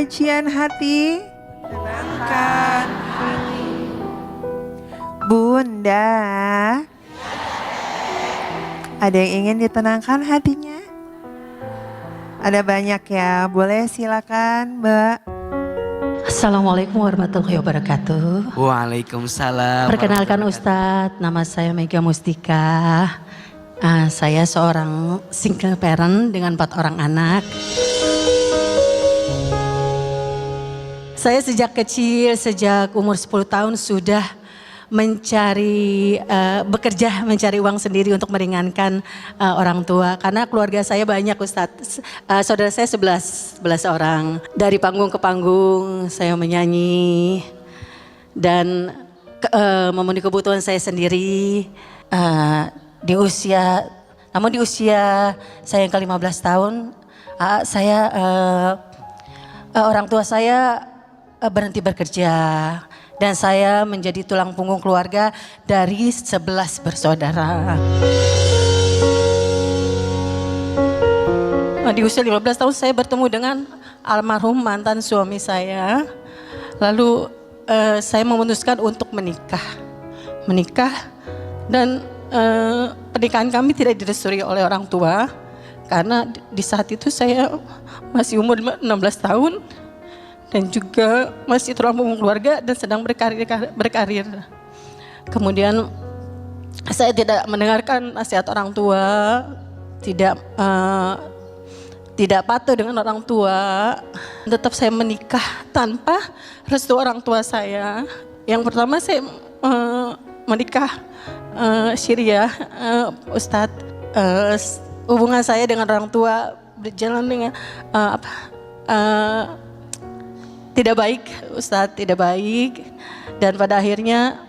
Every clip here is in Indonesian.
Cucian hati, tenangkan hati. Bunda, ada yang ingin ditenangkan hatinya? Ada banyak ya, boleh silakan Mbak. Assalamualaikum warahmatullahi wabarakatuh. Waalaikumsalam. Perkenalkan Ustadz, nama saya Mega Mustika. Saya seorang single parent dengan 4 orang anak. Saya sejak kecil, sejak umur 10 tahun sudah bekerja mencari uang sendiri untuk meringankan orang tua. Karena keluarga saya banyak Ustadz, saudara saya 11 orang. Dari panggung ke panggung saya menyanyi dan memenuhi kebutuhan saya sendiri. Namun di usia saya yang ke-15 tahun, orang tua saya berhenti bekerja. Dan saya menjadi tulang punggung keluarga dari 11 bersaudara. Di usia 15 tahun saya bertemu dengan almarhum mantan suami saya. Lalu saya memutuskan untuk menikah. Dan pernikahan kami tidak direstui oleh orang tua. Karena di saat itu saya masih umur 16 tahun. Dan juga masih tulang punggung keluarga dan sedang berkarir. Kemudian saya tidak mendengarkan nasihat orang tua, tidak patuh dengan orang tua. Tetap saya menikah tanpa restu orang tua saya. Yang pertama saya menikah syariah, Ustadz. Hubungan saya dengan orang tua berjalan dengan tidak baik, Ustadz, tidak baik. Dan pada akhirnya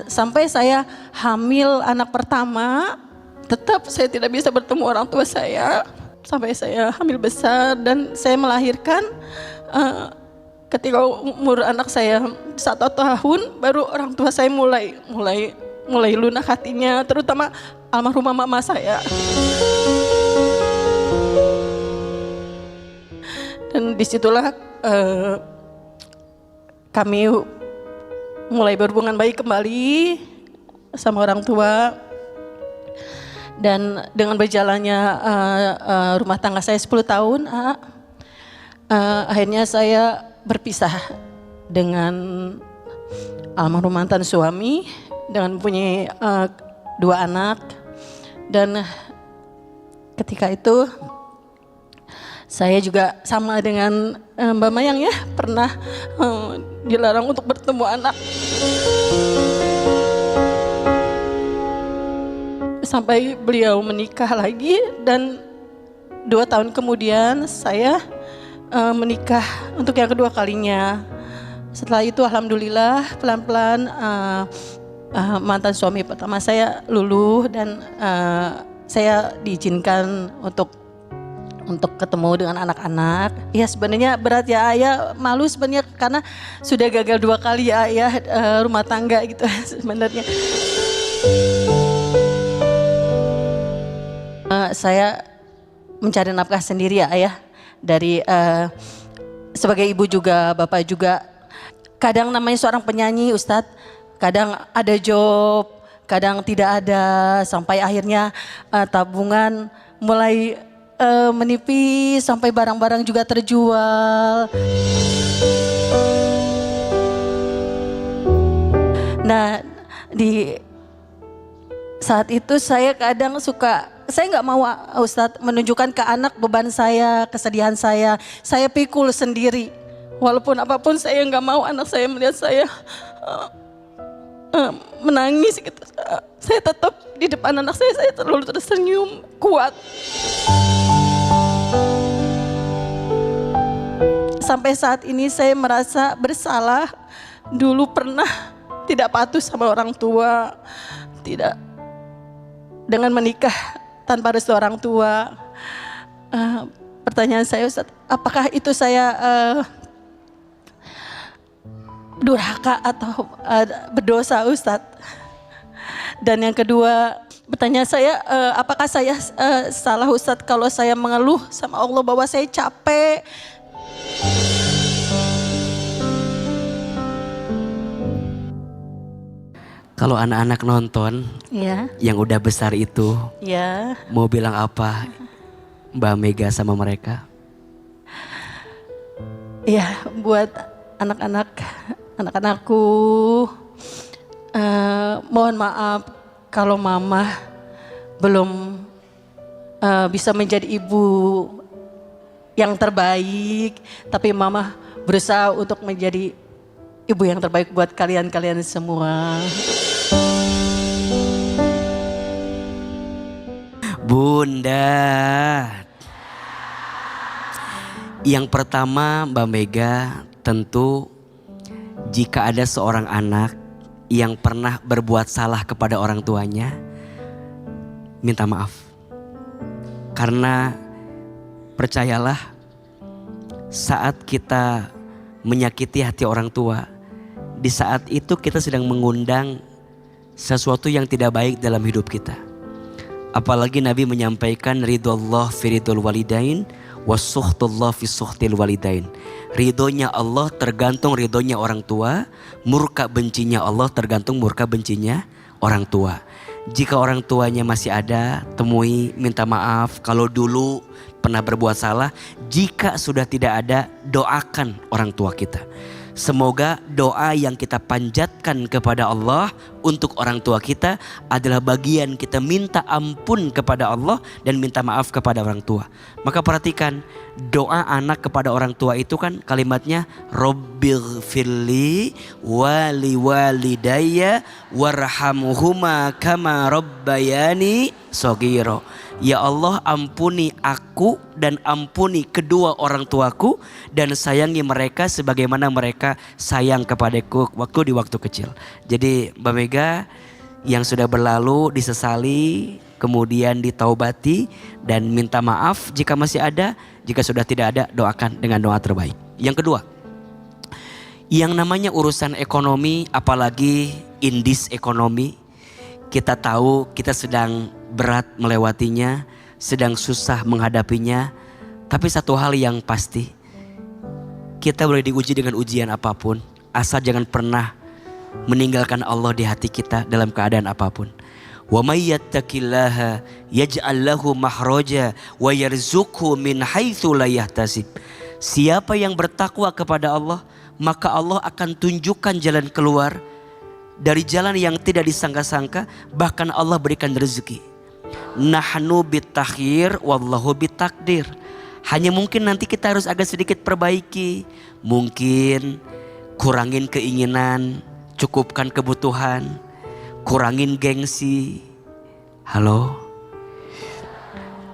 sampai saya hamil anak pertama, tetap saya tidak bisa bertemu orang tua saya. Sampai saya hamil besar dan saya melahirkan ketika umur anak saya 1 tahun, baru orang tua saya mulai lunak hatinya, terutama almarhumah mama saya. Dan disitulah kami mulai berhubungan baik kembali sama orang tua. Dan dengan berjalannya rumah tangga saya 10 tahun, akhirnya saya berpisah dengan almarhum mantan suami dengan mempunyai 2 anak. Dan ketika itu saya juga sama dengan Mbak Mayang ya, pernah dilarang untuk bertemu anak. Sampai beliau menikah lagi dan 2 tahun kemudian saya menikah untuk yang kedua kalinya. Setelah itu alhamdulillah pelan-pelan mantan suami pertama saya luluh dan saya diizinkan untuk ketemu dengan anak-anak. Ya sebenarnya berat ya ayah, malu sebenarnya karena sudah gagal 2 kali ya ayah rumah tangga gitu sebenarnya. Saya mencari nafkah sendiri ya ayah, dari sebagai ibu juga, bapak juga. Kadang namanya seorang penyanyi Ustadz, kadang ada job, kadang tidak ada, sampai akhirnya tabungan mulai menipis, sampai barang-barang juga terjual. Nah di saat itu saya kadang saya nggak mau Ustadz menunjukkan ke anak beban saya, kesedihan saya pikul sendiri. Walaupun apapun saya nggak mau anak saya melihat saya menangis gitu. Saya tetap di depan anak saya terlalu tersenyum kuat. Sampai saat ini saya merasa bersalah. Dulu pernah tidak patuh sama orang tua, tidak dengan menikah tanpa restu orang tua. Pertanyaan saya Ustadz, apakah itu saya durhaka atau berdosa Ustadz? Dan yang kedua, pertanyaan saya, apakah saya salah Ustadz kalau saya mengeluh sama Allah bahwa saya capek? Kalau anak-anak nonton Ya, yang udah besar itu, ya. mau bilang apa Mbak Mega sama mereka? Ya, buat anak-anakku, mohon maaf kalau mama belum bisa menjadi ibu yang terbaik, tapi mama berusaha untuk menjadi ibu yang terbaik buat kalian-kalian semua. Bunda. Yang pertama Mbak Mega, tentu jika ada seorang anak yang pernah berbuat salah kepada orang tuanya, minta maaf. Karena percayalah, saat kita menyakiti hati orang tua, di saat itu kita sedang mengundang sesuatu yang tidak baik dalam hidup kita. Apalagi Nabi menyampaikan ridullah fi ridul walidain wasuhtullah fi suhtil walidain. Ridhonya Allah tergantung ridhonya orang tua, murka bencinya Allah tergantung murka bencinya orang tua. Jika orang tuanya masih ada, temui, minta maaf kalau dulu pernah berbuat salah. Jika sudah tidak ada, doakan orang tua kita. Semoga doa yang kita panjatkan kepada Allah untuk orang tua kita adalah bagian kita minta ampun kepada Allah dan minta maaf kepada orang tua. Maka perhatikan, doa anak kepada orang tua itu kan kalimatnya Rabbighfirli wali walidayya warhamhuma kama rabbayani shaghira. Ya Allah, ampuni aku dan ampuni kedua orang tuaku dan sayangi mereka sebagaimana mereka sayang kepadaku di waktu kecil. Jadi Mbak Mega, yang sudah berlalu disesali, kemudian ditaubati dan minta maaf jika masih ada. Jika sudah tidak ada, doakan dengan doa terbaik. Yang kedua, yang namanya urusan ekonomi, apalagi indis ekonomi, kita tahu kita sedang berat melewatinya, sedang susah menghadapinya. Tapi satu hal yang pasti, kita boleh diuji dengan ujian apapun, asal jangan pernah meninggalkan Allah di hati kita dalam keadaan apapun. Wa may yattaqillaha yaj'al lahu makhraja wa yarzuqhu min haitsu la yahtasib. Siapa yang bertakwa kepada Allah, maka Allah akan tunjukkan jalan keluar dari jalan yang tidak disangka-sangka, bahkan Allah berikan rezeki. Nahnu bitakhir wallahu bitakdir. Hanya mungkin nanti kita harus agak sedikit perbaiki. Mungkin kurangin keinginan, cukupkan kebutuhan, kurangin gengsi. Halo?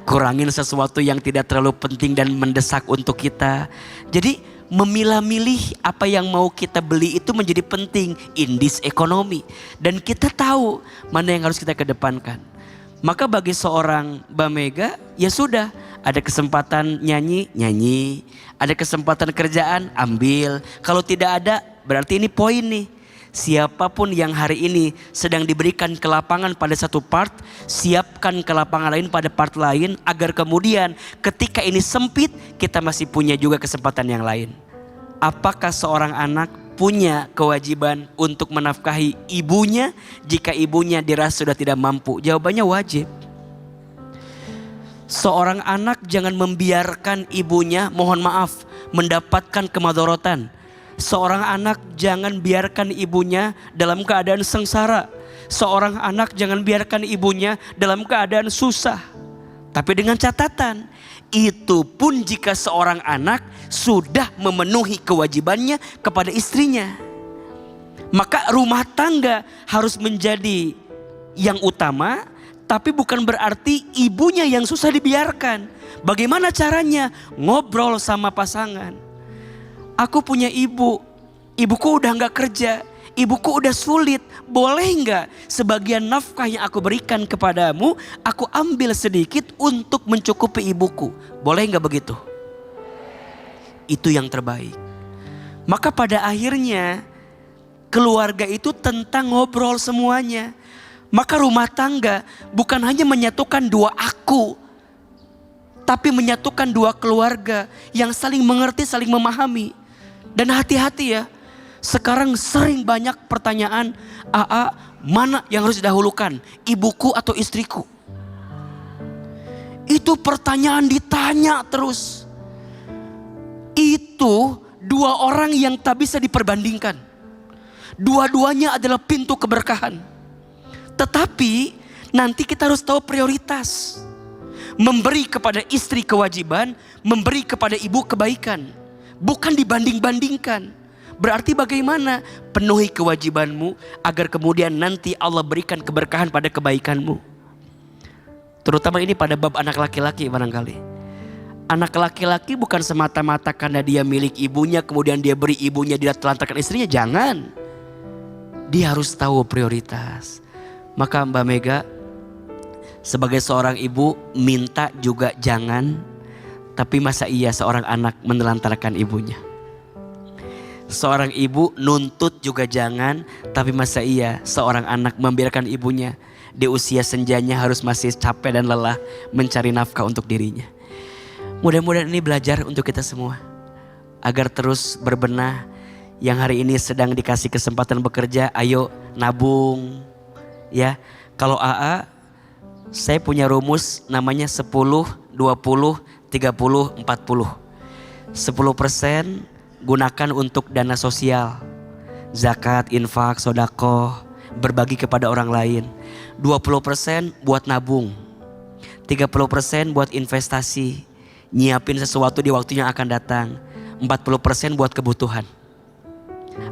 Kurangin sesuatu yang tidak terlalu penting dan mendesak untuk kita. Jadi memilah-milih apa yang mau kita beli itu menjadi penting, indis ekonomi. Dan kita tahu mana yang harus kita kedepankan. Maka bagi seorang Mbak Mega, ya sudah, ada kesempatan nyanyi, ada kesempatan kerjaan, ambil. Kalau tidak ada, berarti ini poin nih. Siapapun yang hari ini sedang diberikan kelapangan pada satu part, siapkan kelapangan lain pada part lain, agar kemudian ketika ini sempit, kita masih punya juga kesempatan yang lain. Apakah seorang anak punya kewajiban untuk menafkahi ibunya jika ibunya dirasa sudah tidak mampu? Jawabannya wajib. Seorang anak jangan membiarkan ibunya, mohon maaf, mendapatkan kemadorotan. Seorang anak jangan biarkan ibunya dalam keadaan sengsara. Seorang anak jangan biarkan ibunya dalam keadaan susah. Tapi dengan catatan, itu pun jika seorang anak sudah memenuhi kewajibannya kepada istrinya. Maka rumah tangga harus menjadi yang utama, tapi bukan berarti ibunya yang susah dibiarkan. Bagaimana caranya? Ngobrol sama pasangan. Aku punya ibu, ibuku udah gak kerja, ibuku udah sulit. Boleh gak sebagian nafkah yang aku berikan kepadamu, aku ambil sedikit untuk mencukupi ibuku? Boleh gak begitu? Itu yang terbaik. Maka pada akhirnya keluarga itu tentang ngobrol semuanya. Maka rumah tangga bukan hanya menyatukan dua aku, tapi menyatukan dua keluarga yang saling mengerti, saling memahami. Dan hati-hati ya, sekarang sering banyak pertanyaan, "Aa, mana yang harus didahulukan, ibuku atau istriku? Itu pertanyaan ditanya terus. Itu dua orang yang tak bisa diperbandingkan. Dua-duanya adalah pintu keberkahan. Tetapi nanti kita harus tahu prioritas. Memberi kepada istri kewajiban, memberi kepada ibu kebaikan. Bukan dibanding-bandingkan. Berarti bagaimana? Penuhi kewajibanmu agar kemudian nanti Allah berikan keberkahan pada kebaikanmu. Terutama ini pada bab anak laki-laki barangkali. Anak laki-laki bukan semata-mata karena dia milik ibunya, kemudian dia beri ibunya, dia telantarkan istrinya. Jangan. Dia harus tahu prioritas. Maka Mbak Mega sebagai seorang ibu minta juga jangan. Tapi masa iya seorang anak menelantarkan ibunya? Seorang ibu nuntut juga jangan. Tapi masa iya seorang anak membiarkan ibunya di usia senjanya harus masih capek dan lelah mencari nafkah untuk dirinya. Mudah-mudahan ini belajar untuk kita semua. Agar terus berbenah. Yang hari ini sedang dikasih kesempatan bekerja, ayo nabung. Ya, kalau AA, saya punya rumus namanya 10, 20, 30, 40. 10% gunakan untuk dana sosial. Zakat, infak, sodakoh, berbagi kepada orang lain. 20% buat nabung, 30% buat investasi, nyiapin sesuatu di waktu yang akan datang, 40% buat kebutuhan.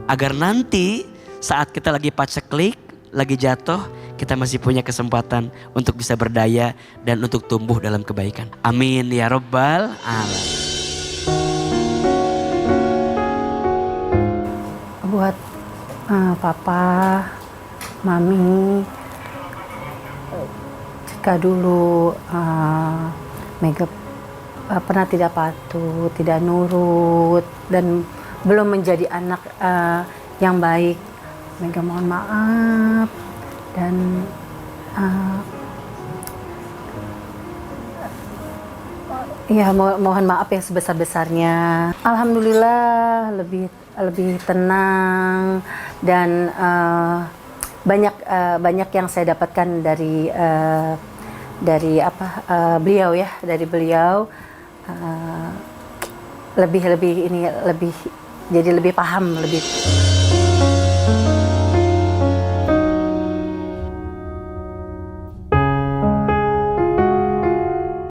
Agar nanti saat kita lagi paceklik, lagi jatuh, kita masih punya kesempatan untuk bisa berdaya dan untuk tumbuh dalam kebaikan. Amin ya rabbal alamin. Buat papa, mami, jika dulu Mega pernah tidak patuh, tidak nurut, dan belum menjadi anak yang baik, Mega mohon maaf. Dan ya mohon maaf yang sebesar-besarnya. Alhamdulillah lebih tenang dan banyak yang saya dapatkan dari beliau ya, dari beliau lebih jadi lebih paham lebih.